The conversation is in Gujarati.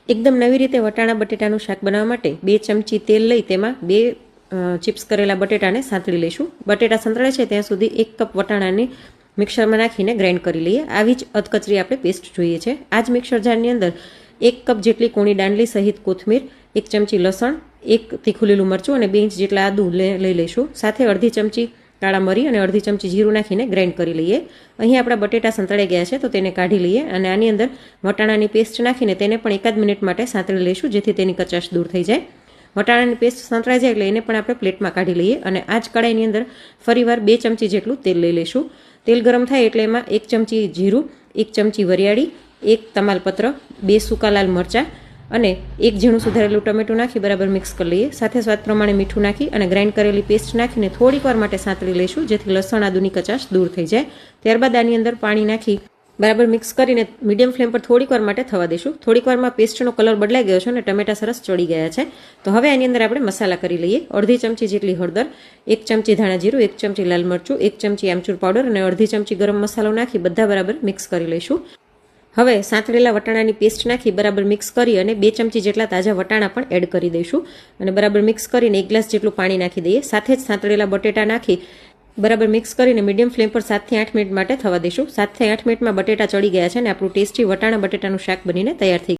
એકદમ નવી રીતે વટાણા બટેટાનું શાક બનાવવા માટે 2 ચમચી તેલ લઈ તેમાં 2 ચિપ્સ કરેલા બટેટાને સાંતળી લઈશું. બટેટા સંતળે છે ત્યાં સુધી 1 કપ વટાણાને મિક્સરમાં નાખીને ગ્રાઇન્ડ કરી લઈએ. આવી જ અધકચરી આપણે પેસ્ટ જોઈએ છે. આ જ મિક્સર જારની અંદર 1 કપ જેટલી કૂણી દાંડલી સહિત કોથમીર, 1 ચમચી લસણ, 1 તીખું લીલું મરચું અને 2 ઇંચ જેટલા આદુ લઈ લઈશું. સાથે અડધી ચમચી કાળા મરી અને અડધી ચમચી જીરું નાખીને ગ્રાઇન્ડ કરી લઈએ. અહીં આપણા બટેટા સંતળાઈ ગયા છે તો તેને કાઢી લઈએ અને આની અંદર વટાણાની પેસ્ટ નાખીને તેને પણ 1 મિનિટ માટે સાંતળી લઈશું જેથી તેની કચાશ દૂર થઈ જાય. વટાણાની પેસ્ટ સંતળાઈ જાય એટલે એને પણ આપણે પ્લેટમાં કાઢી લઈએ અને આ જ કડાઈની અંદર ફરીવાર 2 ચમચી જેટલું તેલ લઈ લઈશું. તેલ ગરમ થાય એટલે એમાં 1 ચમચી જીરું, 1 ચમચી વરિયાળી, 1 તમાલપત્ર, 2 સૂકા લાલ મરચાં અને 1 ઝીણું સુધારેલું ટમેટું નાખી બરાબર મિક્સ કરી લઈએ. સાથે સ્વાદ પ્રમાણે મીઠું નાખી અને ગ્રાઇન્ડ કરેલી પેસ્ટ નાખીને થોડીક વાર માટે સાંતળી લઈશું જેથી લસણ આદુની કચાશ દૂર થઈ જાય. ત્યારબાદ આની અંદર પાણી નાખી બરાબર મિક્સ કરીને મીડિયમ ફ્લેમ પર થોડીક વાર માટે થવા દઈશું. થોડીક વારમાં પેસ્ટનો કલર બદલાઈ ગયો છે અને ટમેટા સરસ ચડી ગયા છે. તો હવે આની અંદર આપણે મસાલા કરી લઈએ. અડધી ચમચી જેટલી હળદર, 1 ચમચી ધાણા જીરું, 1 ચમચી લાલ મરચું, 1 ચમચી આમચૂર પાવડર અને અડધી ચમચી ગરમ મસાલો નાખી બધા બરાબર મિક્સ કરી લઈશું. હવે સાંતળેલા વટાણાની પેસ્ટ નાખી બરાબર મિક્સ કરી અને 2 ચમચી જેટલા તાજા વટાણા પણ એડ કરી દઈશું અને બરાબર મિક્સ કરીને 1 ગ્લાસ જેટલું પાણી નાખી દઈએ. સાથે જ સાંતળેલા બટેટા નાખી બરાબર મિક્સ કરીને મીડિયમ ફ્લેમ પર 7 થી 8 મિનિટ માટે થવા દઈશું. 7 થી 8 મિનિટમાં બટેટા ચડી ગયા છે અને આપણું ટેસ્ટી વટાણા બટેટાનું શાક બનીને તૈયાર થઈ